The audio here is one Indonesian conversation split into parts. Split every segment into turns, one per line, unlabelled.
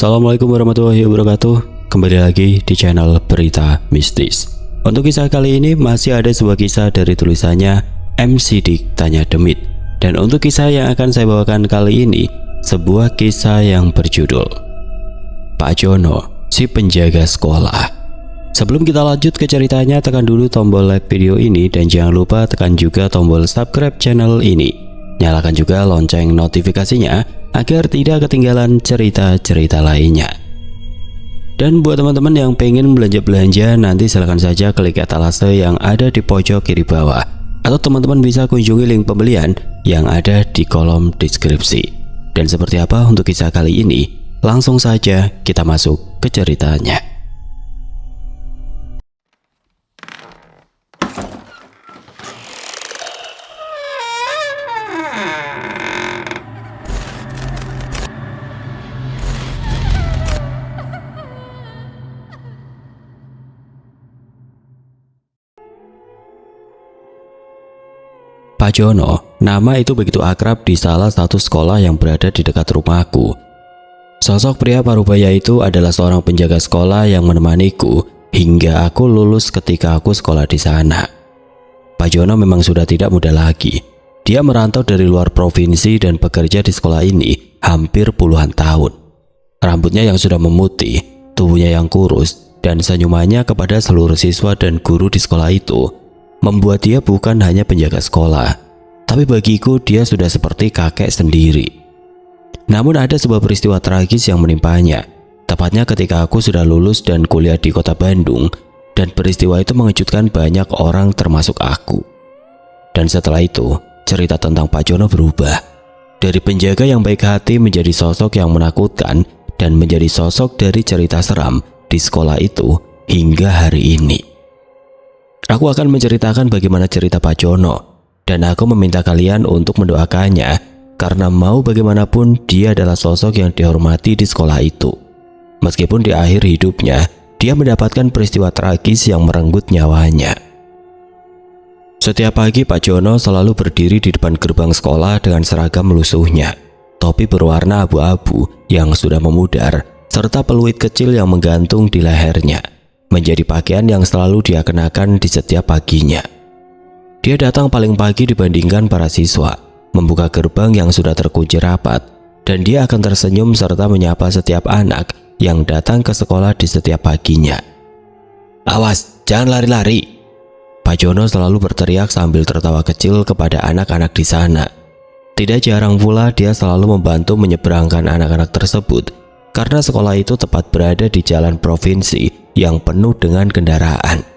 Assalamualaikum warahmatullahi wabarakatuh. Kembali lagi di channel Berita Mistis. Untuk kisah kali ini masih ada sebuah kisah dari tulisannya M. Sidik Tanya Demit. Dan untuk kisah yang akan saya bawakan kali ini, sebuah kisah yang berjudul Pak Jono, si penjaga sekolah. Sebelum kita lanjut ke ceritanya, tekan dulu tombol like video ini dan jangan lupa tekan juga tombol subscribe channel ini. Nyalakan juga lonceng notifikasinya agar tidak ketinggalan cerita-cerita lainnya. Dan buat teman-teman yang pengen belanja-belanja, nanti silahkan saja klik etalase yang ada di pojok kiri bawah, atau teman-teman bisa kunjungi link pembelian yang ada di kolom deskripsi. Dan seperti apa untuk kisah kali ini? Langsung saja kita masuk ke ceritanya. Pak Jono, nama itu begitu akrab di salah satu sekolah yang berada di dekat rumahku. Sosok pria parubaya itu adalah seorang penjaga sekolah yang menemaniku hingga aku lulus ketika aku sekolah di sana. Pak Jono memang sudah tidak muda lagi. Dia merantau dari luar provinsi dan bekerja di sekolah ini hampir puluhan tahun. Rambutnya yang sudah memutih, tubuhnya yang kurus, dan senyumannya kepada seluruh siswa dan guru di sekolah itu membuat dia bukan hanya penjaga sekolah, tapi bagiku dia sudah seperti kakek sendiri. Namun ada sebuah peristiwa tragis yang menimpanya, tepatnya ketika aku sudah lulus dan kuliah di kota Bandung, dan peristiwa itu mengejutkan banyak orang termasuk aku. Dan setelah itu, cerita tentang Pak Jono berubah. Dari penjaga yang baik hati menjadi sosok yang menakutkan dan menjadi sosok dari cerita seram di sekolah itu hingga hari ini. Aku akan menceritakan bagaimana cerita Pak Jono, dan aku meminta kalian untuk mendoakannya karena mau bagaimanapun dia adalah sosok yang dihormati di sekolah itu. Meskipun di akhir hidupnya dia mendapatkan peristiwa tragis yang merenggut nyawanya. Setiap pagi Pak Jono selalu berdiri di depan gerbang sekolah dengan seragam lusuhnya, topi berwarna abu-abu yang sudah memudar, serta peluit kecil yang menggantung di lehernya, menjadi pakaian yang selalu dia kenakan di setiap paginya. Dia datang paling pagi dibandingkan para siswa, membuka gerbang yang sudah terkunci rapat, dan dia akan tersenyum serta menyapa setiap anak yang datang ke sekolah di setiap paginya. "Awas, jangan lari-lari!" Pak Jono selalu berteriak sambil tertawa kecil kepada anak-anak di sana. Tidak jarang pula dia selalu membantu menyeberangkan anak-anak tersebut, karena sekolah itu tepat berada di jalan provinsi yang penuh dengan kendaraan.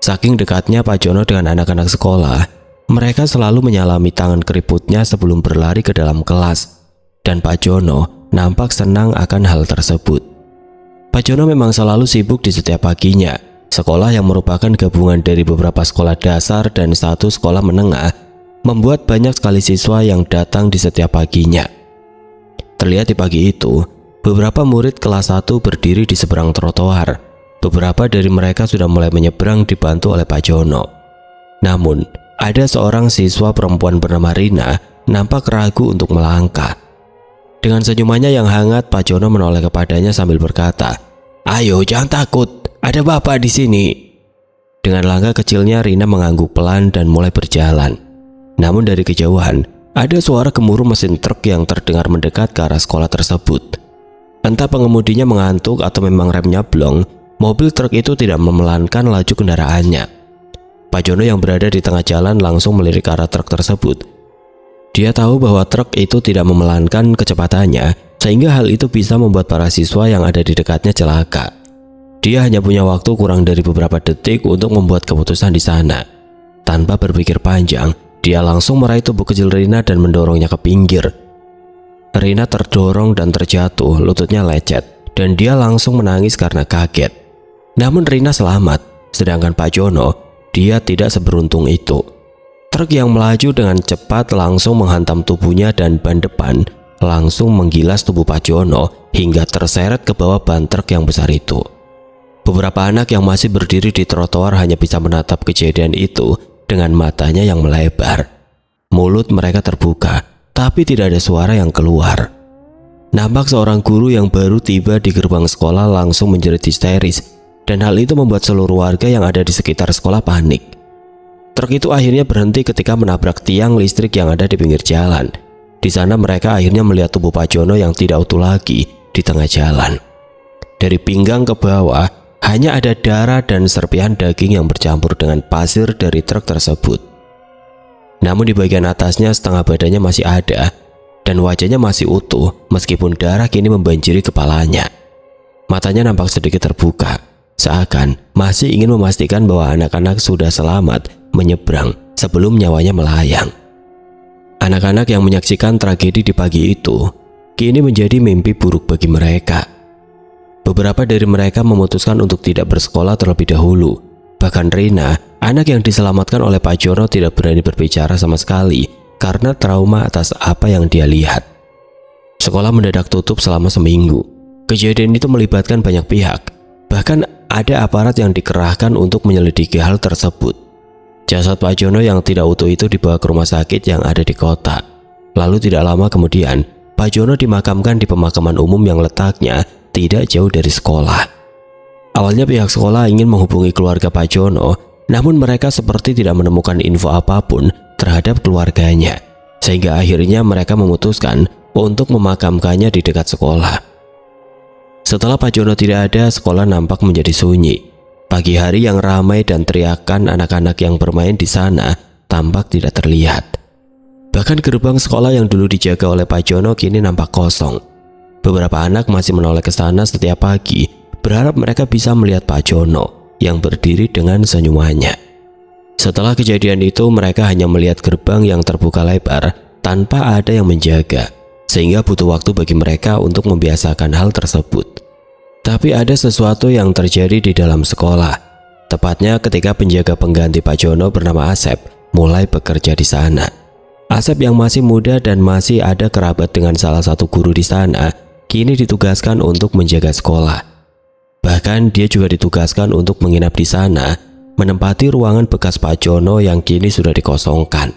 Saking dekatnya Pak Jono dengan anak-anak sekolah, mereka selalu menyalami tangan keriputnya sebelum berlari ke dalam kelas, dan Pak Jono nampak senang akan hal tersebut. Pak Jono memang selalu sibuk di setiap paginya. Sekolah yang merupakan gabungan dari beberapa sekolah dasar dan satu sekolah menengah membuat banyak sekali siswa yang datang di setiap paginya. Terlihat di pagi itu, beberapa murid kelas 1 berdiri di seberang trotoar. Beberapa dari mereka sudah mulai menyeberang dibantu oleh Pak Jono. Namun, ada seorang siswa perempuan bernama Rina nampak ragu untuk melangkah. Dengan senyumannya yang hangat, Pak Jono menoleh kepadanya sambil berkata, "Ayo, jangan takut, ada Bapak di sini." Dengan langkah kecilnya, Rina mengangguk pelan dan mulai berjalan. Namun dari kejauhan, ada suara gemuruh mesin truk yang terdengar mendekat ke arah sekolah tersebut. Entah pengemudinya mengantuk atau memang remnya blong, mobil truk itu tidak memelankan laju kendaraannya. Pak Jono yang berada di tengah jalan langsung melirik ke arah truk tersebut. Dia tahu bahwa truk itu tidak memelankan kecepatannya, sehingga hal itu bisa membuat para siswa yang ada di dekatnya celaka. Dia hanya punya waktu kurang dari beberapa detik untuk membuat keputusan di sana. Tanpa berpikir panjang, dia langsung meraih tubuh kecil Rina dan mendorongnya ke pinggir. Rina terdorong dan terjatuh, lututnya lecet, dan dia langsung menangis karena kaget. Namun Rina selamat, sedangkan Pak Jono, dia tidak seberuntung itu. Truk yang melaju dengan cepat langsung menghantam tubuhnya dan ban depan langsung menggilas tubuh Pak Jono hingga terseret ke bawah ban truk yang besar itu. Beberapa anak yang masih berdiri di trotoar hanya bisa menatap kejadian itu dengan matanya yang melebar. Mulut mereka terbuka, tapi tidak ada suara yang keluar. Nampak seorang guru yang baru tiba di gerbang sekolah langsung menjerit histeris, dan hal itu membuat seluruh warga yang ada di sekitar sekolah panik. Truk itu akhirnya berhenti ketika menabrak tiang listrik yang ada di pinggir jalan. Di sana mereka akhirnya melihat tubuh Pak Jono yang tidak utuh lagi di tengah jalan. Dari pinggang ke bawah hanya ada darah dan serpihan daging yang bercampur dengan pasir dari truk tersebut. Namun di bagian atasnya setengah badannya masih ada dan wajahnya masih utuh meskipun darah kini membanjiri kepalanya. Matanya nampak sedikit terbuka, seakan masih ingin memastikan bahwa anak-anak sudah selamat menyeberang sebelum nyawanya melayang. Anak-anak yang menyaksikan tragedi di pagi itu kini menjadi mimpi buruk bagi mereka. Beberapa dari mereka memutuskan untuk tidak bersekolah terlebih dahulu. Bahkan Rina, anak yang diselamatkan oleh Pak Jono, tidak berani berbicara sama sekali karena trauma atas apa yang dia lihat. Sekolah mendadak tutup selama seminggu. Kejadian itu melibatkan banyak pihak. Bahkan ada aparat yang dikerahkan untuk menyelidiki hal tersebut. Jasad Pak Jono yang tidak utuh itu dibawa ke rumah sakit yang ada di kota. Lalu tidak lama kemudian, Pak Jono dimakamkan di pemakaman umum yang letaknya tidak jauh dari sekolah. Awalnya pihak sekolah ingin menghubungi keluarga Pak Jono, namun mereka seperti tidak menemukan info apapun terhadap keluarganya, sehingga akhirnya mereka memutuskan untuk memakamkannya di dekat sekolah. Setelah Pak Jono tidak ada, sekolah nampak menjadi sunyi. Pagi hari yang ramai dan teriakan anak-anak yang bermain di sana tampak tidak terlihat. Bahkan gerbang sekolah yang dulu dijaga oleh Pak Jono kini nampak kosong. Beberapa anak masih menoleh ke sana setiap pagi, berharap mereka bisa melihat Pak Jono yang berdiri dengan senyumannya. Setelah kejadian itu, mereka hanya melihat gerbang yang terbuka lebar tanpa ada yang menjaga, sehingga butuh waktu bagi mereka untuk membiasakan hal tersebut. Tapi ada sesuatu yang terjadi di dalam sekolah, tepatnya ketika penjaga pengganti Pak Jono bernama Asep mulai bekerja di sana. Asep yang masih muda dan masih ada kerabat dengan salah satu guru di sana, kini ditugaskan untuk menjaga sekolah. Bahkan dia juga ditugaskan untuk menginap di sana, menempati ruangan bekas Pak Jono yang kini sudah dikosongkan.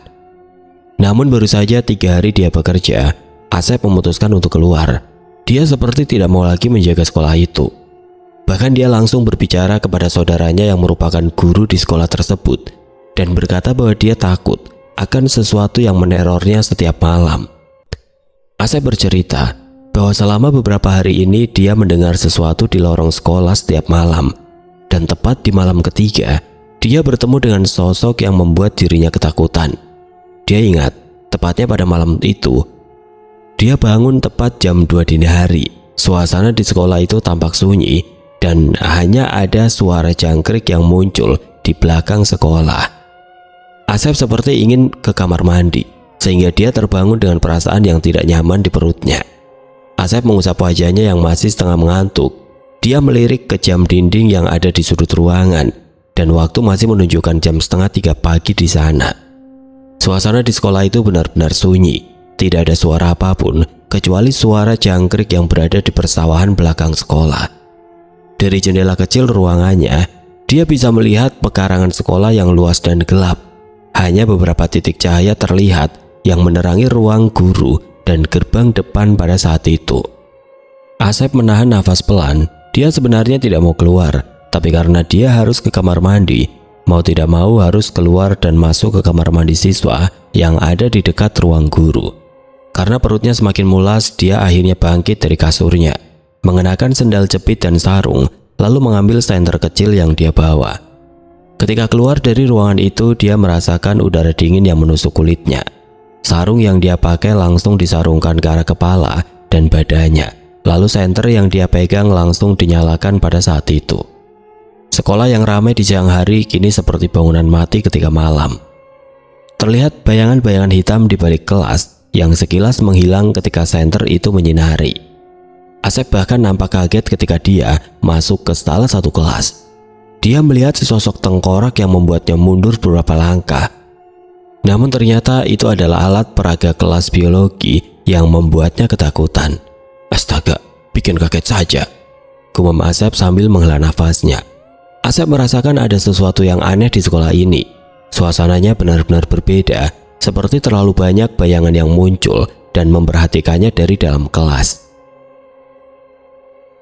Namun baru saja 3 hari dia bekerja, Asep memutuskan untuk keluar. Dia seperti tidak mau lagi menjaga sekolah itu. Bahkan dia langsung berbicara kepada saudaranya yang merupakan guru di sekolah tersebut dan berkata bahwa dia takut akan sesuatu yang menerornya setiap malam. Asep bercerita bahwa selama beberapa hari ini dia mendengar sesuatu di lorong sekolah setiap malam, dan tepat di malam ketiga dia bertemu dengan sosok yang membuat dirinya ketakutan. Dia ingat, tepatnya pada malam itu dia bangun tepat jam 2 dini hari. Suasana di sekolah itu tampak sunyi dan hanya ada suara jangkrik yang muncul di belakang sekolah. Asep seperti ingin ke kamar mandi, sehingga dia terbangun dengan perasaan yang tidak nyaman di perutnya. Asep mengusap wajahnya yang masih setengah mengantuk. Dia melirik ke jam dinding yang ada di sudut ruangan, dan waktu masih menunjukkan jam 2:30 pagi di sana. Suasana di sekolah itu benar-benar sunyi. Tidak ada suara apapun kecuali suara jangkrik yang berada di persawahan belakang sekolah. Dari jendela kecil ruangannya, dia bisa melihat pekarangan sekolah yang luas dan gelap. Hanya beberapa titik cahaya terlihat yang menerangi ruang guru dan gerbang depan pada saat itu. Asep menahan nafas pelan. Dia sebenarnya tidak mau keluar, tapi karena dia harus ke kamar mandi, mau tidak mau harus keluar dan masuk ke kamar mandi siswa yang ada di dekat ruang guru. Karena perutnya semakin mulas, dia akhirnya bangkit dari kasurnya, mengenakan sendal jepit dan sarung, lalu mengambil senter kecil yang dia bawa. Ketika keluar dari ruangan itu, dia merasakan udara dingin yang menusuk kulitnya. Sarung yang dia pakai langsung disarungkan ke arah kepala dan badannya, lalu senter yang dia pegang langsung dinyalakan pada saat itu. Sekolah yang ramai di siang hari kini seperti bangunan mati ketika malam. Terlihat bayangan-bayangan hitam di balik kelas yang sekilas menghilang ketika senter itu menyinari. Asep bahkan nampak kaget ketika dia masuk ke salah satu kelas. Dia melihat sesosok tengkorak yang membuatnya mundur beberapa langkah. Namun ternyata itu adalah alat peraga kelas biologi yang membuatnya ketakutan. Astaga, bikin kaget saja, gumam Asep sambil menghela nafasnya. Asep merasakan ada sesuatu yang aneh di sekolah ini. Suasananya benar-benar berbeda, seperti terlalu banyak bayangan yang muncul dan memperhatikannya dari dalam kelas.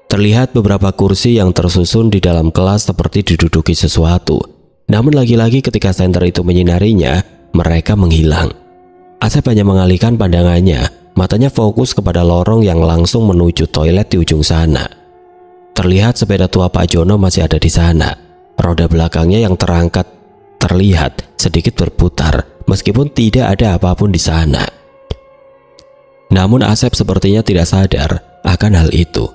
Terlihat beberapa kursi yang tersusun di dalam kelas seperti diduduki sesuatu. Namun lagi-lagi ketika senter itu menyinarinya, mereka menghilang. Asep hanya mengalihkan pandangannya, matanya fokus kepada lorong yang langsung menuju toilet di ujung sana. Terlihat sepeda tua Pak Jono masih ada di sana. Roda belakangnya yang terangkat terlihat sedikit berputar, meskipun tidak ada apapun di sana. Namun Asep sepertinya tidak sadar akan hal itu,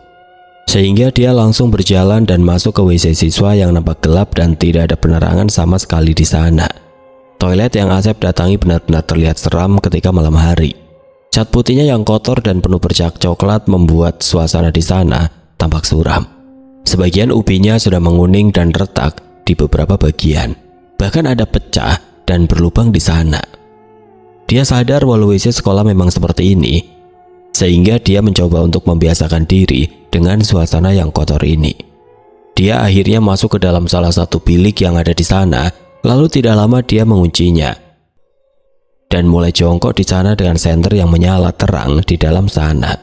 sehingga dia langsung berjalan dan masuk ke WC siswa yang nampak gelap dan tidak ada penerangan sama sekali di sana. Toilet yang Asep datangi benar-benar terlihat seram ketika malam hari. Cat putihnya yang kotor dan penuh bercak coklat membuat suasana di sana tampak suram. Sebagian ubinya sudah menguning dan retak di beberapa bagian. Bahkan ada pecah dan berlubang di sana. Dia sadar walau WC sekolah memang seperti ini, sehingga dia mencoba untuk membiasakan diri dengan suasana yang kotor ini. Dia akhirnya masuk ke dalam salah satu bilik yang ada di sana, lalu tidak lama dia menguncinya dan mulai jongkok di sana dengan senter yang menyala terang di dalam sana.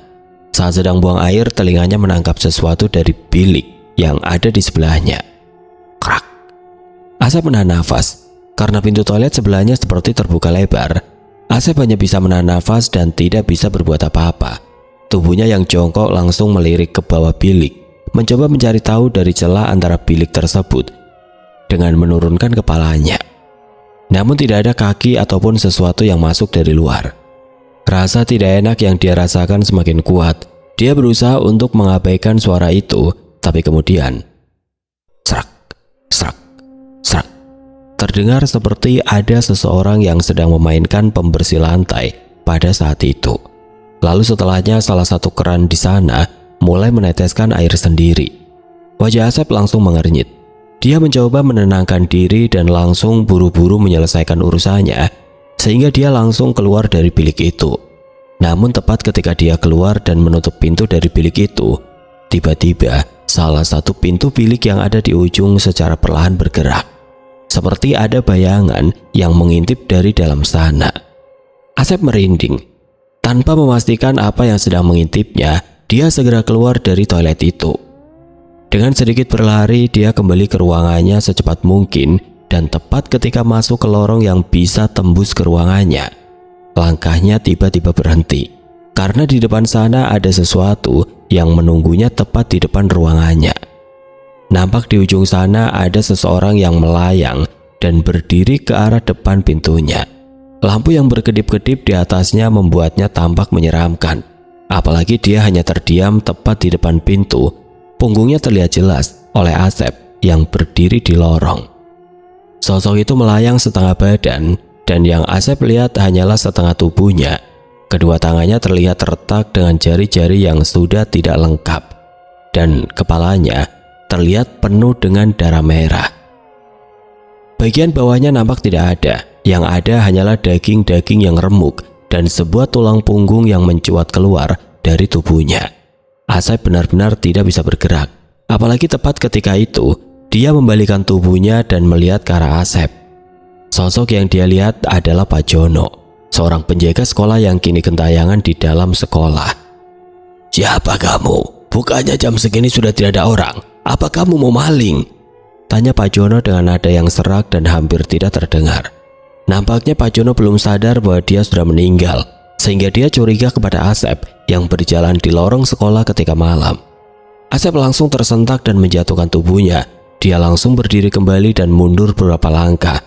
Saat sedang buang air, telinganya menangkap sesuatu dari bilik yang ada di sebelahnya. Krak. Asep menahan nafas karena pintu toilet sebelahnya seperti terbuka lebar. Asep hanya bisa menahan nafas dan tidak bisa berbuat apa-apa. Tubuhnya yang jongkok langsung melirik ke bawah bilik, mencoba mencari tahu dari celah antara bilik tersebut dengan menurunkan kepalanya. Namun tidak ada kaki ataupun sesuatu yang masuk dari luar. Rasa tidak enak yang dia rasakan semakin kuat. Dia berusaha untuk mengabaikan suara itu, tapi kemudian serak, serak, serak. Terdengar seperti ada seseorang yang sedang memainkan pembersih lantai pada saat itu. Lalu setelahnya salah satu keran di sana mulai meneteskan air sendiri. Wajah Asep langsung mengernyit. Dia mencoba menenangkan diri dan langsung buru-buru menyelesaikan urusannya, sehingga dia langsung keluar dari bilik itu. Namun tepat ketika dia keluar dan menutup pintu dari bilik itu, tiba-tiba salah satu pintu bilik yang ada di ujung secara perlahan bergerak. Seperti ada bayangan yang mengintip dari dalam sana. Asep merinding. Tanpa memastikan apa yang sedang mengintipnya, dia segera keluar dari toilet itu. Dengan sedikit berlari, dia kembali ke ruangannya secepat mungkin dan tepat ketika masuk ke lorong yang bisa tembus ke ruangannya, langkahnya tiba-tiba berhenti karena di depan sana ada sesuatu yang menunggunya tepat di depan ruangannya. Nampak di ujung sana ada seseorang yang melayang dan berdiri ke arah depan pintunya. Lampu yang berkedip-kedip di atasnya membuatnya tampak menyeramkan. Apalagi dia hanya terdiam tepat di depan pintu. Punggungnya terlihat jelas oleh Asep yang berdiri di lorong. Sosok itu melayang setengah badan dan yang Asep lihat hanyalah setengah tubuhnya. Kedua tangannya terlihat retak dengan jari-jari yang sudah tidak lengkap dan kepalanya terlihat penuh dengan darah merah. Bagian bawahnya nampak tidak ada. Yang ada hanyalah daging-daging yang remuk dan sebuah tulang punggung yang mencuat keluar dari tubuhnya. Asep benar-benar tidak bisa bergerak. Apalagi tepat ketika itu, dia membalikkan tubuhnya dan melihat ke arah Asep. Sosok yang dia lihat adalah Pak Jono, seorang penjaga sekolah yang kini gentayangan di dalam sekolah. "Siapa kamu? Bukannya jam segini sudah tidak ada orang. Apa kamu mau maling?" tanya Pak Jono dengan nada yang serak dan hampir tidak terdengar. Nampaknya Pak Jono belum sadar bahwa dia sudah meninggal, sehingga dia curiga kepada Asep yang berjalan di lorong sekolah ketika malam. Asep langsung tersentak dan menjatuhkan tubuhnya. Dia langsung berdiri kembali dan mundur beberapa langkah.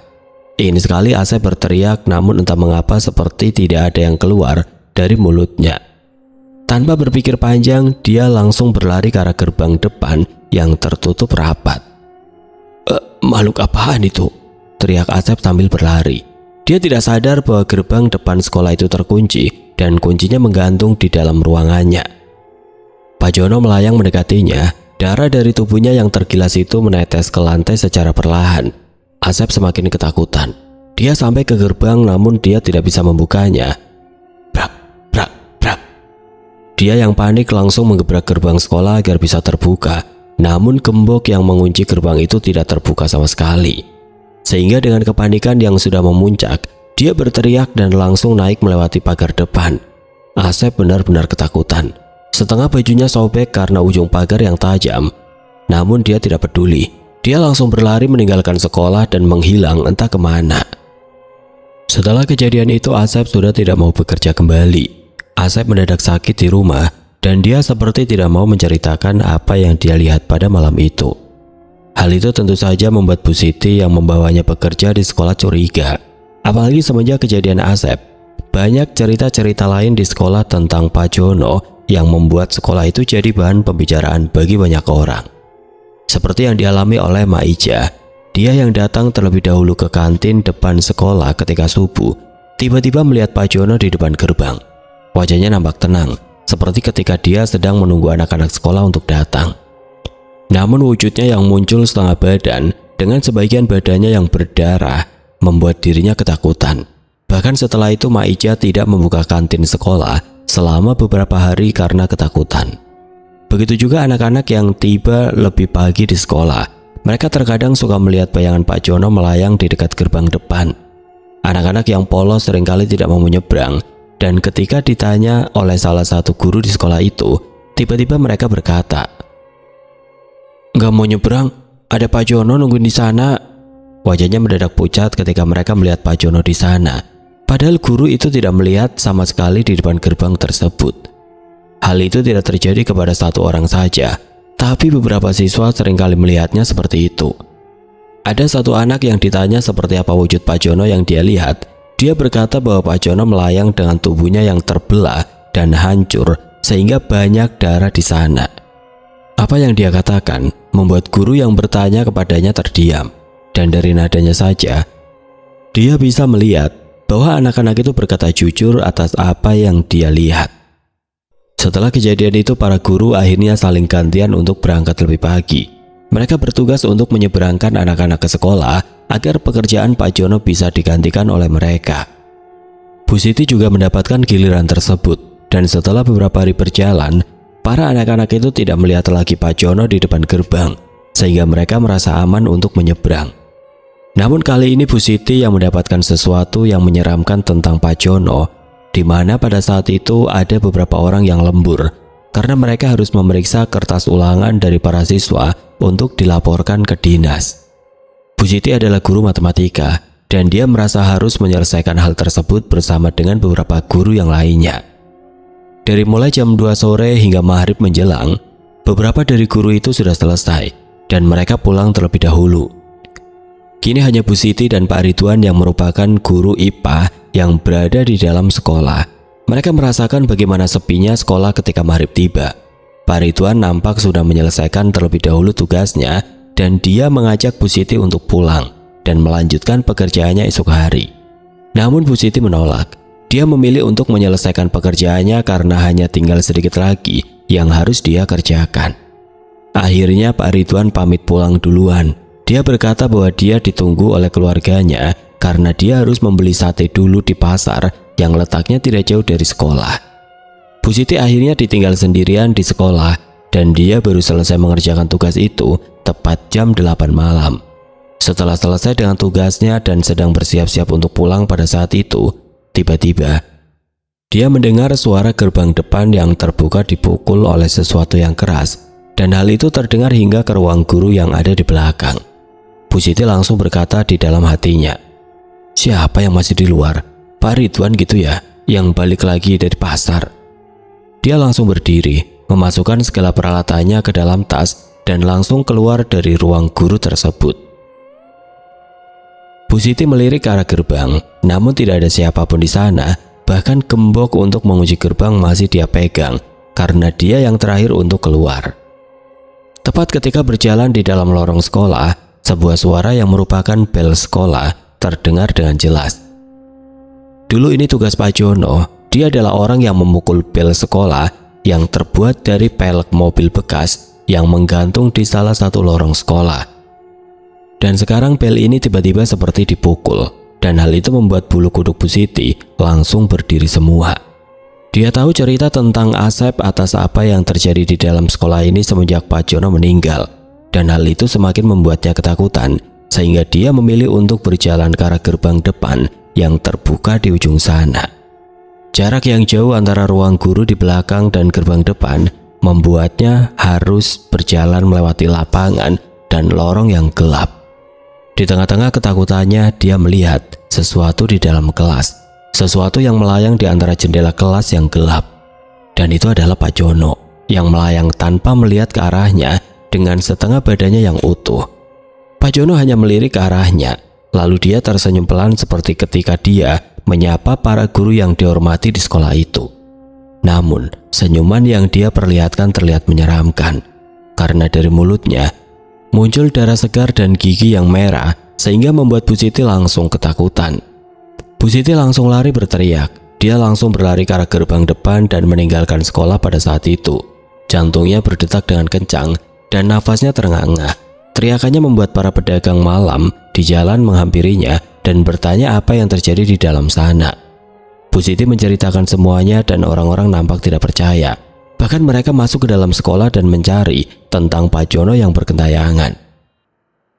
Ini sekali Asep berteriak, namun entah mengapa seperti tidak ada yang keluar dari mulutnya. Tanpa berpikir panjang, dia langsung berlari ke arah gerbang depan yang tertutup rapat. Makhluk apaan itu?" teriak Asep sambil berlari. Dia tidak sadar bahwa gerbang depan sekolah itu terkunci dan kuncinya menggantung di dalam ruangannya. Pak Jono melayang mendekatinya. Darah dari tubuhnya yang tergilas itu menetes ke lantai secara perlahan. Asep semakin ketakutan. Dia sampai ke gerbang namun dia tidak bisa membukanya. Brak, brak, brak. Dia yang panik langsung menggebrak gerbang sekolah agar bisa terbuka. Namun gembok yang mengunci gerbang itu tidak terbuka sama sekali. Sehingga dengan kepanikan yang sudah memuncak, dia berteriak dan langsung naik melewati pagar depan. Asep benar-benar ketakutan. Setengah bajunya sobek karena ujung pagar yang tajam. Namun dia tidak peduli. Dia langsung berlari meninggalkan sekolah dan menghilang entah kemana. Setelah kejadian itu, Asep sudah tidak mau bekerja kembali. Asep mendadak sakit di rumah dan dia seperti tidak mau menceritakan apa yang dia lihat pada malam itu. Hal itu tentu saja membuat Bu Siti yang membawanya bekerja di sekolah curiga. Apalagi semenjak kejadian Asep, banyak cerita-cerita lain di sekolah tentang Pak Jono yang membuat sekolah itu jadi bahan pembicaraan bagi banyak orang. Seperti yang dialami oleh Mak Ija, dia yang datang terlebih dahulu ke kantin depan sekolah ketika subuh, tiba-tiba melihat Pak Jono di depan gerbang. Wajahnya nampak tenang, seperti ketika dia sedang menunggu anak-anak sekolah untuk datang. Namun wujudnya yang muncul setengah badan dengan sebagian badannya yang berdarah membuat dirinya ketakutan. Bahkan setelah itu Mak Ija tidak membuka kantin sekolah selama beberapa hari karena ketakutan. Begitu juga anak-anak yang tiba lebih pagi di sekolah. Mereka terkadang suka melihat bayangan Pak Jono melayang di dekat gerbang depan. Anak-anak yang polos seringkali tidak mau menyeberang, dan ketika ditanya oleh salah satu guru di sekolah itu, tiba-tiba mereka berkata, "Nggak mau nyeberang, ada Pak Jono nungguin di sana." Wajahnya mendadak pucat ketika mereka melihat Pak Jono di sana. Padahal guru itu tidak melihat sama sekali di depan gerbang tersebut. Hal itu tidak terjadi kepada satu orang saja, tapi beberapa siswa seringkali melihatnya seperti itu. Ada satu anak yang ditanya seperti apa wujud Pak Jono yang dia lihat. Dia berkata bahwa Pak Jono melayang dengan tubuhnya yang terbelah dan hancur sehingga banyak darah di sana. Apa yang dia katakan membuat guru yang bertanya kepadanya terdiam, dan dari nadanya saja dia bisa melihat bahwa anak-anak itu berkata jujur atas apa yang dia lihat. Setelah kejadian itu, para guru akhirnya saling gantian untuk berangkat lebih pagi. Mereka bertugas untuk menyeberangkan anak-anak ke sekolah agar pekerjaan Pak Jono bisa digantikan oleh mereka. Bu Siti juga mendapatkan giliran tersebut, dan setelah beberapa hari berjalan, para anak-anak itu tidak melihat lagi Pak Jono di depan gerbang, sehingga mereka merasa aman untuk menyeberang. Namun kali ini Bu Siti yang mendapatkan sesuatu yang menyeramkan tentang Pak Jono, di mana pada saat itu ada beberapa orang yang lembur karena mereka harus memeriksa kertas ulangan dari para siswa untuk dilaporkan ke dinas. Bu Siti adalah guru matematika dan dia merasa harus menyelesaikan hal tersebut bersama dengan beberapa guru yang lainnya. Dari mulai jam 2 sore hingga maghrib menjelang, beberapa dari guru itu sudah selesai dan mereka pulang terlebih dahulu. Kini hanya Bu Siti dan Pak Ridwan yang merupakan guru IPA yang berada di dalam sekolah. Mereka merasakan bagaimana sepinya sekolah ketika maghrib tiba. Pak Ridwan nampak sudah menyelesaikan terlebih dahulu tugasnya dan dia mengajak Bu Siti untuk pulang dan melanjutkan pekerjaannya esok hari. Namun Bu Siti menolak. Dia memilih untuk menyelesaikan pekerjaannya karena hanya tinggal sedikit lagi yang harus dia kerjakan. Akhirnya Pak Ridwan pamit pulang duluan. Dia berkata bahwa dia ditunggu oleh keluarganya karena dia harus membeli sate dulu di pasar yang letaknya tidak jauh dari sekolah. Bu Siti akhirnya ditinggal sendirian di sekolah dan dia baru selesai mengerjakan tugas itu tepat jam 8 malam. Setelah selesai dengan tugasnya dan sedang bersiap-siap untuk pulang pada saat itu, tiba-tiba dia mendengar suara gerbang depan yang terbuka dipukul oleh sesuatu yang keras, dan hal itu terdengar hingga ke ruang guru yang ada di belakang. Bu Siti langsung berkata di dalam hatinya, "Siapa yang masih di luar? Pak Ridwan gitu ya, yang balik lagi dari pasar." Dia langsung berdiri, memasukkan segala peralatannya ke dalam tas dan langsung keluar dari ruang guru tersebut. Bu Siti melirik ke arah gerbang, namun tidak ada siapapun di sana. Bahkan gembok untuk mengunci gerbang masih dia pegang karena dia yang terakhir untuk keluar. Tepat ketika berjalan di dalam lorong sekolah, sebuah suara yang merupakan bel sekolah terdengar dengan jelas. Dulu ini tugas Pak Jono. Dia adalah orang yang memukul bel sekolah yang terbuat dari pelek mobil bekas yang menggantung di salah satu lorong sekolah. Dan sekarang bel ini tiba-tiba seperti dipukul, dan hal itu membuat bulu kuduk Bu Siti langsung berdiri semua. Dia tahu cerita tentang Asep atas apa yang terjadi di dalam sekolah ini semenjak Pak Jono meninggal, dan hal itu semakin membuatnya ketakutan, sehingga dia memilih untuk berjalan ke arah gerbang depan yang terbuka di ujung sana. Jarak yang jauh antara ruang guru di belakang dan gerbang depan membuatnya harus berjalan melewati lapangan dan lorong yang gelap. Di tengah-tengah ketakutannya, dia melihat sesuatu di dalam kelas, sesuatu yang melayang di antara jendela kelas yang gelap. Dan itu adalah Pak Jono yang melayang tanpa melihat ke arahnya dengan setengah badannya yang utuh. Pak Jono hanya melirik ke arahnya, lalu dia tersenyum pelan seperti ketika dia menyapa para guru yang dihormati di sekolah itu. Namun, senyuman yang dia perlihatkan terlihat menyeramkan, karena dari mulutnya muncul darah segar dan gigi yang merah sehingga membuat Bu Siti langsung ketakutan. Bu Siti langsung lari berteriak. Dia langsung berlari ke arah gerbang depan dan meninggalkan sekolah pada saat itu. Jantungnya berdetak dengan kencang dan nafasnya terengah-engah. Teriakannya membuat para pedagang malam di jalan menghampirinya dan bertanya apa yang terjadi di dalam sana. Bu Siti menceritakan semuanya dan orang-orang nampak tidak percaya. Bahkan mereka masuk ke dalam sekolah dan mencari tentang Pak Jono yang bergentayangan.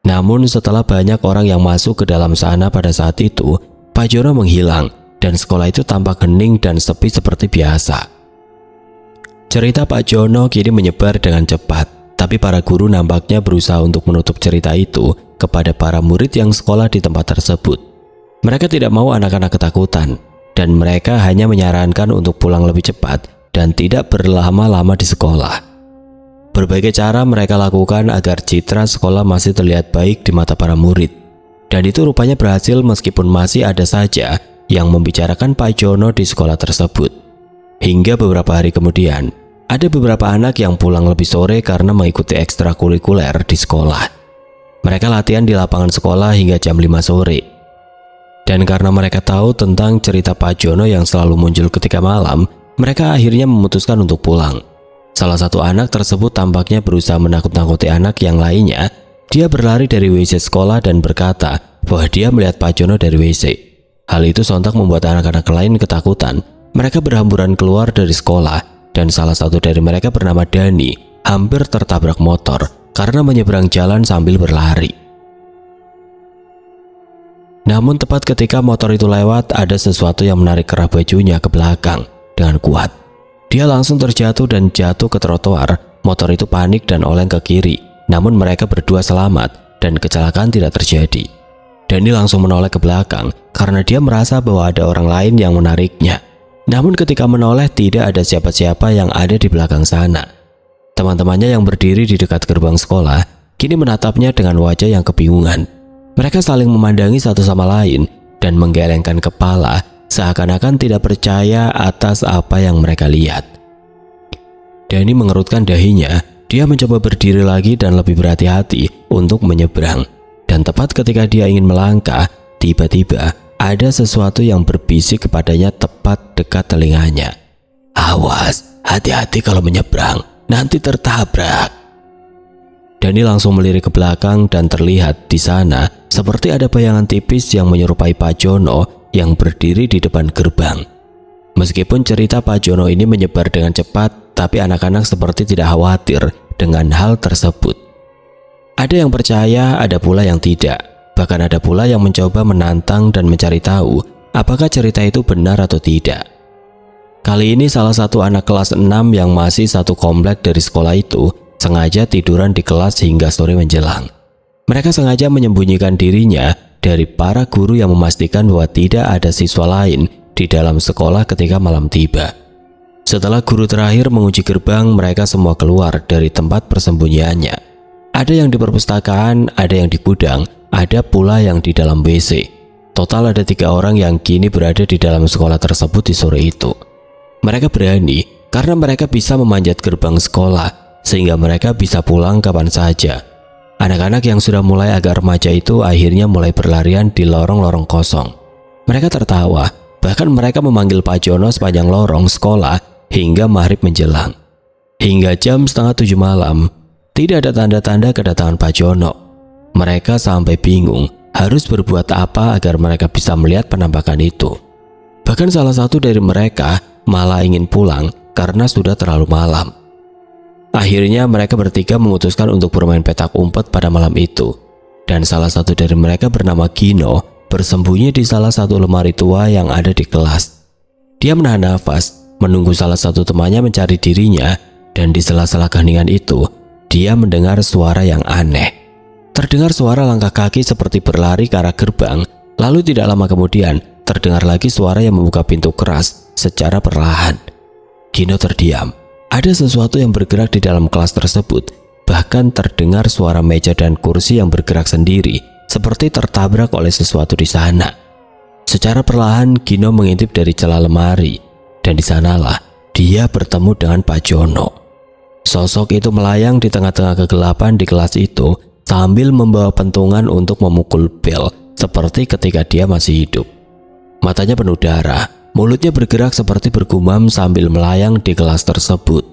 Namun setelah banyak orang yang masuk ke dalam sana pada saat itu, Pak Jono menghilang dan sekolah itu tampak hening dan sepi seperti biasa. Cerita Pak Jono kini menyebar dengan cepat, tapi para guru nampaknya berusaha untuk menutup cerita itu kepada para murid yang sekolah di tempat tersebut. Mereka tidak mau anak-anak ketakutan, dan mereka hanya menyarankan untuk pulang lebih cepat dan tidak berlama-lama di sekolah. Berbagai cara mereka lakukan agar citra sekolah masih terlihat baik di mata para murid, dan itu rupanya berhasil meskipun masih ada saja yang membicarakan Pak Jono di sekolah tersebut. Hingga beberapa hari kemudian, ada beberapa anak yang pulang lebih sore karena mengikuti ekstrakurikuler di sekolah. Mereka latihan di lapangan sekolah hingga jam 5 sore. Dan karena mereka tahu tentang cerita Pak Jono yang selalu muncul ketika malam, mereka akhirnya memutuskan untuk pulang. Salah satu anak tersebut tampaknya berusaha menakut-nakuti anak yang lainnya. Dia berlari dari WC sekolah dan berkata bahwa dia melihat Pak Jono dari WC. Hal itu sontak membuat anak-anak lain ketakutan. Mereka berhamburan keluar dari sekolah dan salah satu dari mereka bernama Dani hampir tertabrak motor karena menyeberang jalan sambil berlari. Namun tepat ketika motor itu lewat, ada sesuatu yang menarik kerah bajunya ke belakang dengan kuat. Dia langsung terjatuh dan jatuh ke trotoar. Motor itu panik dan oleng ke kiri. Namun mereka berdua selamat dan kecelakaan tidak terjadi. Dani langsung menoleh ke belakang karena dia merasa bahwa ada orang lain yang menariknya. Namun ketika menoleh tidak ada siapa-siapa yang ada di belakang sana. Teman-temannya yang berdiri di dekat gerbang sekolah kini menatapnya dengan wajah yang kebingungan. Mereka saling memandangi satu sama lain dan menggelengkan kepala seakan-akan tidak percaya atas apa yang mereka lihat. Dani mengerutkan dahinya. Dia mencoba berdiri lagi dan lebih berhati-hati untuk menyeberang. Dan tepat ketika dia ingin melangkah, tiba-tiba ada sesuatu yang berbisik kepadanya tepat dekat telinganya. "Awas, hati-hati kalau menyeberang, nanti tertabrak." Dani langsung melirik ke belakang dan terlihat di sana seperti ada bayangan tipis yang menyerupai Pak Jono yang berdiri di depan gerbang. Meskipun cerita Pak Jono ini menyebar dengan cepat, tapi anak-anak seperti tidak khawatir dengan hal tersebut. Ada yang percaya, ada pula yang tidak. Bahkan ada pula yang mencoba menantang dan mencari tahu apakah cerita itu benar atau tidak. Kali ini salah satu anak kelas 6 yang masih satu komplek dari sekolah itu sengaja tiduran di kelas hingga sore menjelang. Mereka sengaja menyembunyikan dirinya dari para guru yang memastikan bahwa tidak ada siswa lain di dalam sekolah ketika malam tiba. Setelah guru terakhir mengunci gerbang, mereka semua keluar dari tempat persembunyiannya. Ada yang di perpustakaan, ada yang di gudang, ada pula yang di dalam WC. Total ada 3 orang yang kini berada di dalam sekolah tersebut di sore itu. Mereka berani karena mereka bisa memanjat gerbang sekolah sehingga mereka bisa pulang kapan saja. Anak-anak yang sudah mulai agak remaja itu akhirnya mulai berlarian di lorong-lorong kosong. Mereka tertawa, bahkan mereka memanggil Pak Jono sepanjang lorong sekolah hingga maghrib menjelang. Hingga jam 6:30 malam, tidak ada tanda-tanda kedatangan Pak Jono. Mereka sampai bingung harus berbuat apa agar mereka bisa melihat penampakan itu. Bahkan salah satu dari mereka malah ingin pulang karena sudah terlalu malam. Akhirnya mereka bertiga memutuskan untuk bermain petak umpet pada malam itu. Dan salah satu dari mereka bernama Gino bersembunyi di salah satu lemari tua yang ada di kelas. Dia menahan nafas, menunggu salah satu temannya mencari dirinya, dan di sela-sela keheningan itu, dia mendengar suara yang aneh. Terdengar suara langkah kaki seperti berlari ke arah gerbang, lalu tidak lama kemudian, terdengar lagi suara yang membuka pintu keras secara perlahan. Gino terdiam. Ada sesuatu yang bergerak di dalam kelas tersebut. Bahkan terdengar suara meja dan kursi yang bergerak sendiri, seperti tertabrak oleh sesuatu di sana. Secara perlahan, Gino mengintip dari celah lemari, dan di sanalah dia bertemu dengan Pak Jono. Sosok itu melayang di tengah-tengah kegelapan di kelas itu sambil membawa pentungan untuk memukul bel, seperti ketika dia masih hidup. Matanya penuh darah, mulutnya bergerak seperti bergumam sambil melayang di kelas tersebut.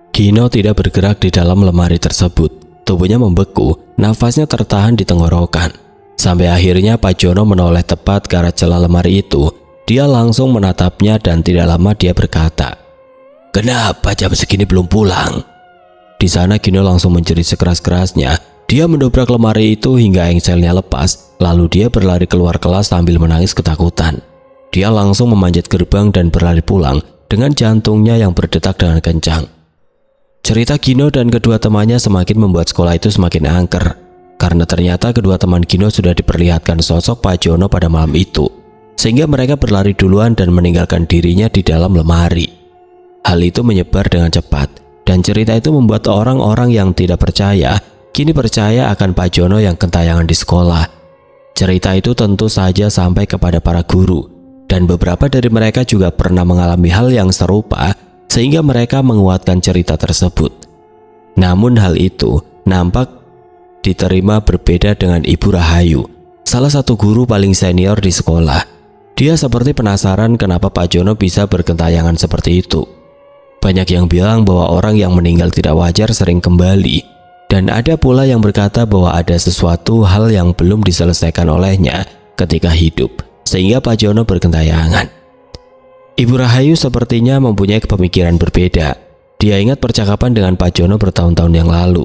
Gino tidak bergerak di dalam lemari tersebut. Tubuhnya membeku, nafasnya tertahan di tenggorokan. Sampai akhirnya Pak Jono menoleh tepat ke arah celah lemari itu. Dia langsung menatapnya dan tidak lama dia berkata, "Kenapa jam segini belum pulang?" Di sana Gino langsung menjerit sekeras-kerasnya. Dia mendobrak lemari itu hingga engselnya lepas, lalu dia berlari keluar kelas sambil menangis ketakutan. Dia langsung memanjat gerbang dan berlari pulang dengan jantungnya yang berdetak dengan kencang. Cerita Gino dan kedua temannya semakin membuat sekolah itu semakin angker, karena ternyata kedua teman Gino sudah diperlihatkan sosok Pak Jono pada malam itu, sehingga mereka berlari duluan dan meninggalkan dirinya di dalam lemari. Hal itu menyebar dengan cepat, dan cerita itu membuat orang-orang yang tidak percaya kini percaya akan Pak Jono yang gentayangan di sekolah. Cerita itu tentu saja sampai kepada para guru, dan beberapa dari mereka juga pernah mengalami hal yang serupa, sehingga mereka menguatkan cerita tersebut. Namun hal itu nampak diterima berbeda dengan Ibu Rahayu, salah satu guru paling senior di sekolah. Dia seperti penasaran kenapa Pak Jono bisa bergentayangan seperti itu. Banyak yang bilang bahwa orang yang meninggal tidak wajar sering kembali, dan ada pula yang berkata bahwa ada sesuatu hal yang belum diselesaikan olehnya ketika hidup, sehingga Pak Jono bergentayangan. Ibu Rahayu sepertinya mempunyai pemikiran berbeda. Dia ingat percakapan dengan Pak Jono bertahun-tahun yang lalu,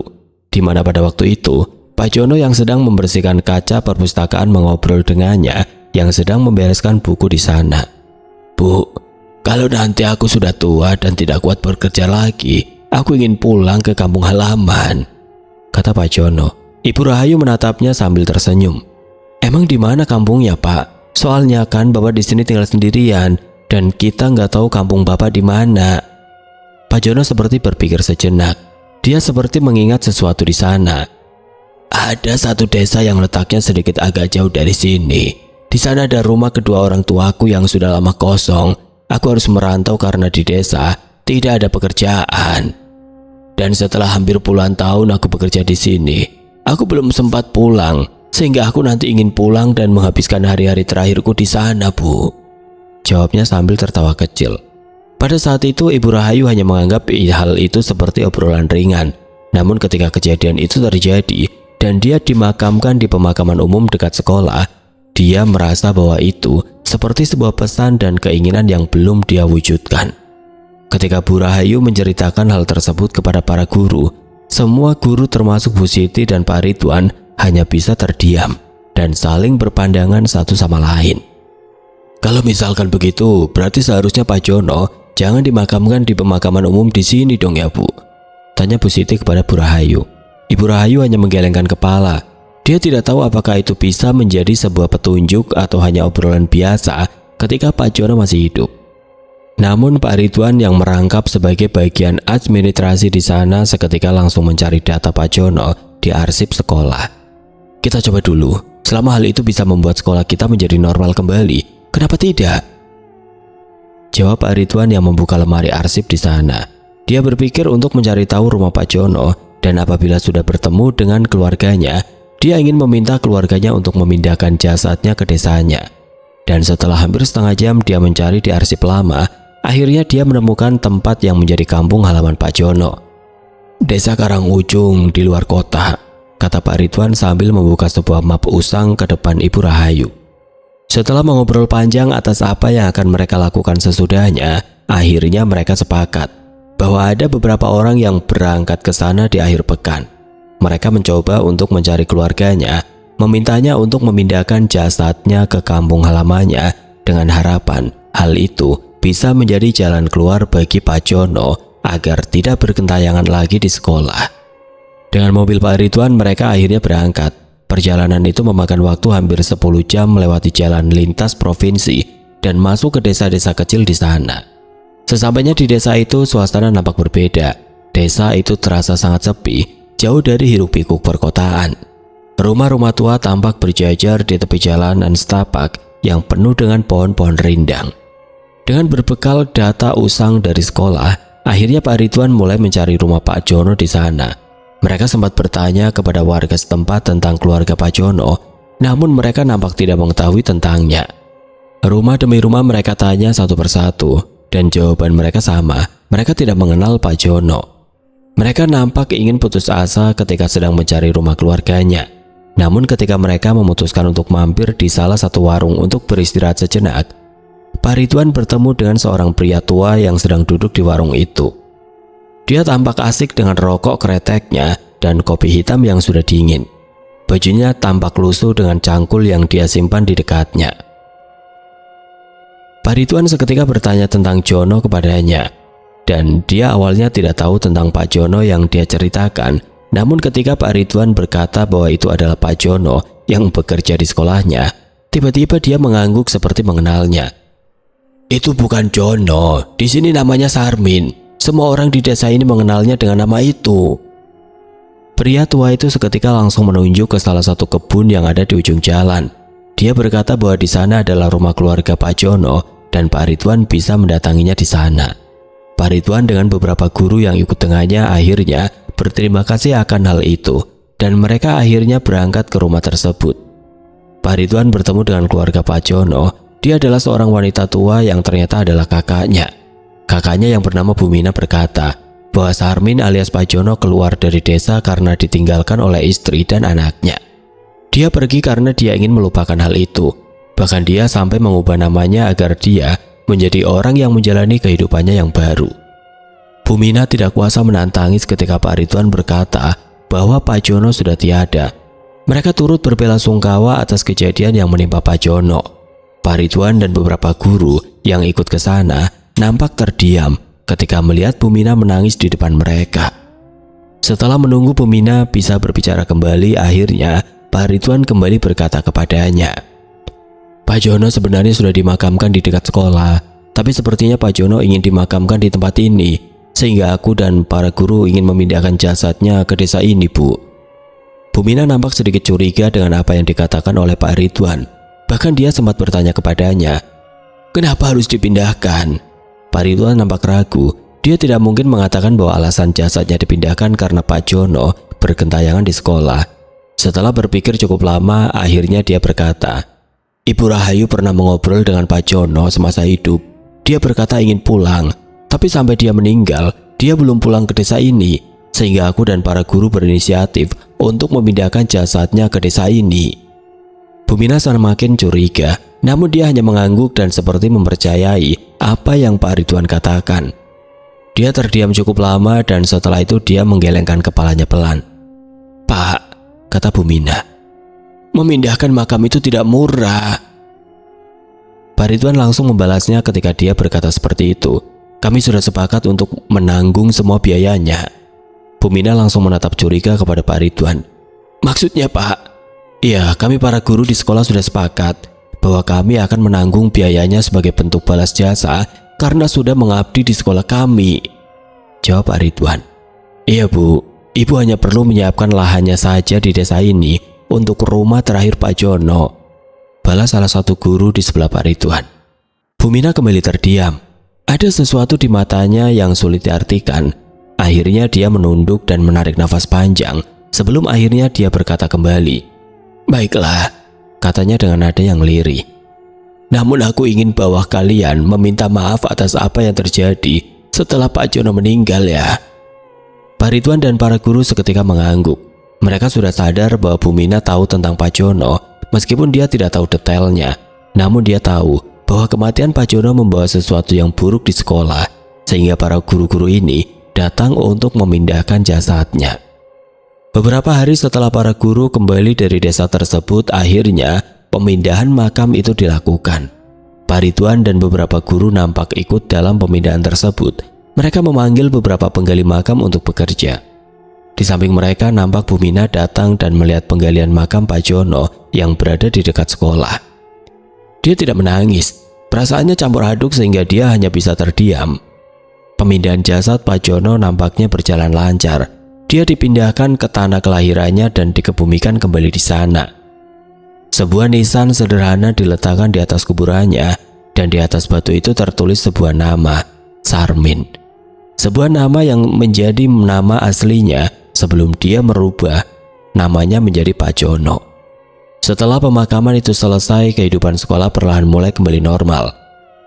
di mana pada waktu itu Pak Jono yang sedang membersihkan kaca perpustakaan mengobrol dengannya yang sedang membereskan buku di sana. "Bu, kalau nanti aku sudah tua dan tidak kuat bekerja lagi, aku ingin pulang ke kampung halaman," kata Pak Jono. Ibu Rahayu menatapnya sambil tersenyum. "Emang di mana kampungnya, Pak? Soalnya kan Bapak di sini tinggal sendirian, dan kita nggak tahu kampung Bapak di mana." Pak Jono seperti berpikir sejenak. Dia seperti mengingat sesuatu di sana. "Ada satu desa yang letaknya sedikit agak jauh dari sini. Di sana ada rumah kedua orang tuaku yang sudah lama kosong. Aku harus merantau karena di desa tidak ada pekerjaan. Dan setelah hampir puluhan tahun aku bekerja di sini, aku belum sempat pulang, sehingga aku nanti ingin pulang dan menghabiskan hari-hari terakhirku di sana, Bu," jawabnya sambil tertawa kecil. Pada saat itu Ibu Rahayu hanya menganggap hal itu seperti obrolan ringan. Namun ketika kejadian itu terjadi dan dia dimakamkan di pemakaman umum dekat sekolah, dia merasa bahwa itu seperti sebuah pesan dan keinginan yang belum dia wujudkan. Ketika Bu Rahayu menceritakan hal tersebut kepada para guru, semua guru termasuk Bu Siti dan Pak Ridwan hanya bisa terdiam dan saling berpandangan satu sama lain. "Kalau misalkan begitu, berarti seharusnya Pak Jono jangan dimakamkan di pemakaman umum di sini dong ya, Bu?" tanya Bu Siti kepada Bu Rahayu. Ibu Rahayu hanya menggelengkan kepala. Dia tidak tahu apakah itu bisa menjadi sebuah petunjuk atau hanya obrolan biasa ketika Pak Jono masih hidup. Namun Pak Ridwan yang merangkap sebagai bagian administrasi di sana seketika langsung mencari data Pak Jono di arsip sekolah. "Kita coba dulu, selama hal itu bisa membuat sekolah kita menjadi normal kembali, kenapa tidak?" jawab Pak Ridwan yang membuka lemari arsip di sana. Dia berpikir untuk mencari tahu rumah Pak Jono, dan apabila sudah bertemu dengan keluarganya, dia ingin meminta keluarganya untuk memindahkan jasadnya ke desanya. Dan setelah hampir setengah jam dia mencari di arsip lama, akhirnya dia menemukan tempat yang menjadi kampung halaman Pak Jono. "Desa Karangujung di luar kota," kata Pak Ridwan sambil membuka sebuah map usang ke depan Ibu Rahayu. Setelah mengobrol panjang atas apa yang akan mereka lakukan sesudahnya, akhirnya mereka sepakat bahwa ada beberapa orang yang berangkat ke sana di akhir pekan. Mereka mencoba untuk mencari keluarganya, memintanya untuk memindahkan jasadnya ke kampung halamannya dengan harapan Hal itu bisa menjadi jalan keluar bagi Pak Jono agar tidak bergentayangan lagi di sekolah. Dengan mobil Pak Ridwan mereka akhirnya berangkat. Perjalanan itu memakan waktu hampir 10 jam melewati jalan lintas provinsi dan masuk ke desa-desa kecil di sana. Sesampainya di desa itu suasana nampak berbeda. Desa itu terasa sangat sepi, jauh dari hiruk-pikuk perkotaan. Rumah-rumah tua tampak berjajar di tepi jalan dan setapak yang penuh dengan pohon-pohon rindang. Dengan berbekal data usang dari sekolah, akhirnya Pak Ridwan mulai mencari rumah Pak Jono di sana. Mereka sempat bertanya kepada warga setempat tentang keluarga Pak Jono, namun mereka nampak tidak mengetahui tentangnya. Rumah demi rumah mereka tanya satu persatu, dan jawaban mereka sama, mereka tidak mengenal Pak Jono. Mereka nampak ingin putus asa ketika sedang mencari rumah keluarganya. Namun ketika mereka memutuskan untuk mampir di salah satu warung untuk beristirahat sejenak, Pak Ridwan bertemu dengan seorang pria tua yang sedang duduk di warung itu. Dia tampak asik dengan rokok kreteknya dan kopi hitam yang sudah dingin. Bajunya tampak lusuh dengan cangkul yang dia simpan di dekatnya. Pak Ridwan seketika bertanya tentang Jono kepadanya, dan dia awalnya tidak tahu tentang Pak Jono yang dia ceritakan. Namun ketika Pak Ridwan berkata bahwa itu adalah Pak Jono yang bekerja di sekolahnya, tiba-tiba dia mengangguk seperti mengenalnya. Itu bukan Jono, di sini namanya Sarmin. Semua orang di desa ini mengenalnya dengan nama itu. Pria tua itu seketika langsung menunjuk ke salah satu kebun yang ada di ujung jalan. Dia berkata bahwa di sana adalah rumah keluarga Pak Jono dan Pak Ridwan bisa mendatanginya di sana. Pak Ridwan dengan beberapa guru yang ikut dengannya akhirnya berterima kasih akan hal itu dan mereka akhirnya berangkat ke rumah tersebut. Pak Ridwan bertemu dengan keluarga Pak Jono. Dia adalah seorang wanita tua yang ternyata adalah kakaknya. Kakaknya yang bernama Bumina berkata bahwa Sarmin alias Pak Jono keluar dari desa karena ditinggalkan oleh istri dan anaknya. Dia pergi karena dia ingin melupakan hal itu. Bahkan dia sampai mengubah namanya agar dia menjadi orang yang menjalani kehidupannya yang baru. Bumina tidak kuasa menahan tangis ketika Pak Ridwan berkata bahwa Pak Jono sudah tiada. Mereka turut berbelasungkawa atas kejadian yang menimpa Pak Jono. Pak Ridwan dan beberapa guru yang ikut ke sana nampak terdiam ketika melihat Bumina menangis di depan mereka. Setelah menunggu Bumina bisa berbicara kembali, akhirnya Pak Ridwan kembali berkata kepadanya, Pak Jono sebenarnya sudah dimakamkan di dekat sekolah, tapi sepertinya Pak Jono ingin dimakamkan di tempat ini, sehingga aku dan para guru ingin memindahkan jasadnya ke desa ini, Bu. Bumina nampak sedikit curiga dengan apa yang dikatakan oleh Pak Ridwan. Bahkan dia sempat bertanya kepadanya, kenapa harus dipindahkan? Pak Ridwan nampak ragu. Dia tidak mungkin mengatakan bahwa alasan jasadnya dipindahkan karena Pak Jono bergentayangan di sekolah. Setelah berpikir cukup lama, akhirnya dia berkata, Ibu Rahayu pernah mengobrol dengan Pak Jono semasa hidup. Dia berkata ingin pulang, tapi sampai dia meninggal, dia belum pulang ke desa ini, sehingga aku dan para guru berinisiatif untuk memindahkan jasadnya ke desa ini. Bumina semakin curiga, namun dia hanya mengangguk dan seperti mempercayai apa yang Pak Ridwan katakan. Dia terdiam cukup lama dan setelah itu dia menggelengkan kepalanya pelan. Pak, kata Bumina, memindahkan makam itu tidak murah. Pak Ridwan langsung membalasnya ketika dia berkata seperti itu. Kami sudah sepakat untuk menanggung semua biayanya. Bumina langsung menatap curiga kepada Pak Ridwan. Maksudnya Pak? Ya, kami para guru di sekolah sudah sepakat bahwa kami akan menanggung biayanya sebagai bentuk balas jasa karena sudah mengabdi di sekolah kami, jawab Pak Ridwan. Iya Bu, Ibu hanya perlu menyiapkan lahannya saja di desa ini untuk rumah terakhir Pak Jono, balas salah satu guru di sebelah Pak Ridwan. Bumina kembali terdiam. Ada sesuatu di matanya yang sulit diartikan. Akhirnya dia menunduk dan menarik nafas panjang sebelum akhirnya dia berkata kembali. Baiklah, katanya dengan nada yang lirih. Namun aku ingin bahwa kalian meminta maaf atas apa yang terjadi setelah Pak Jono meninggal ya. Pak Ridwan dan para guru seketika mengangguk. Mereka sudah sadar bahwa Bumina tahu tentang Pak Jono meskipun dia tidak tahu detailnya. Namun dia tahu bahwa kematian Pak Jono membawa sesuatu yang buruk di sekolah, sehingga para guru-guru ini datang untuk memindahkan jasadnya. Beberapa hari setelah para guru kembali dari desa tersebut, akhirnya pemindahan makam itu dilakukan. Pak Pak Ridwan dan beberapa guru nampak ikut dalam pemindahan tersebut. Mereka memanggil beberapa penggali makam untuk bekerja. Di samping mereka nampak Bu Mina datang dan melihat penggalian makam Pak Jono yang berada di dekat sekolah. Dia tidak menangis, perasaannya campur aduk sehingga dia hanya bisa terdiam. Pemindahan jasad Pak Jono nampaknya berjalan lancar. Dia dipindahkan ke tanah kelahirannya dan dikebumikan kembali di sana. Sebuah nisan sederhana diletakkan di atas kuburannya dan di atas batu itu tertulis sebuah nama, Sarmin. Sebuah nama yang menjadi nama aslinya sebelum dia merubah namanya menjadi Pak Jono. Setelah pemakaman itu selesai, kehidupan sekolah perlahan mulai kembali normal.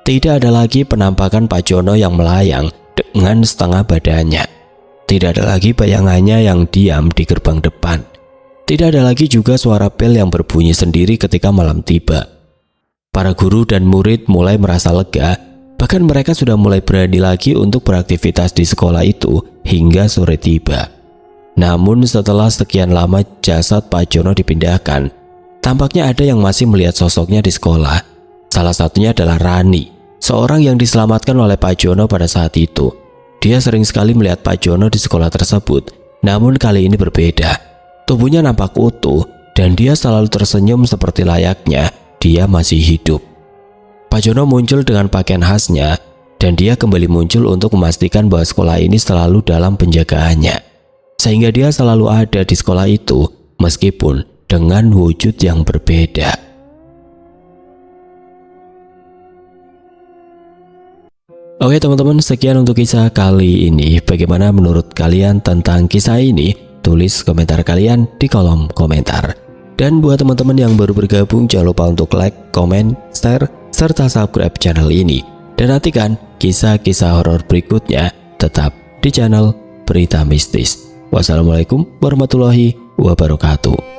Tidak ada lagi penampakan Pak Jono yang melayang dengan setengah badannya. Tidak ada lagi bayangannya yang diam di gerbang depan. Tidak ada lagi juga suara bel yang berbunyi sendiri ketika malam tiba. Para guru dan murid mulai merasa lega, bahkan mereka sudah mulai berani lagi untuk beraktivitas di sekolah itu hingga sore tiba. Namun setelah sekian lama jasad Pak Jono dipindahkan, tampaknya ada yang masih melihat sosoknya di sekolah. Salah satunya adalah Rani, seorang yang diselamatkan oleh Pak Jono pada saat itu. Dia sering sekali melihat Pak Jono di sekolah tersebut, namun kali ini berbeda. Tubuhnya nampak utuh dan dia selalu tersenyum seperti layaknya dia masih hidup. Pak Jono muncul dengan pakaian khasnya dan dia kembali muncul untuk memastikan bahwa sekolah ini selalu dalam penjagaannya. Sehingga dia selalu ada di sekolah itu meskipun dengan wujud yang berbeda. Oke teman-teman, sekian untuk kisah kali ini. Bagaimana menurut kalian tentang kisah ini? Tulis komentar kalian di kolom komentar. Dan buat teman-teman yang baru bergabung, jangan lupa untuk like, komen, share, serta subscribe channel ini. Dan nantikan kisah-kisah horor berikutnya tetap di channel Berita Mistis. Wassalamualaikum warahmatullahi wabarakatuh.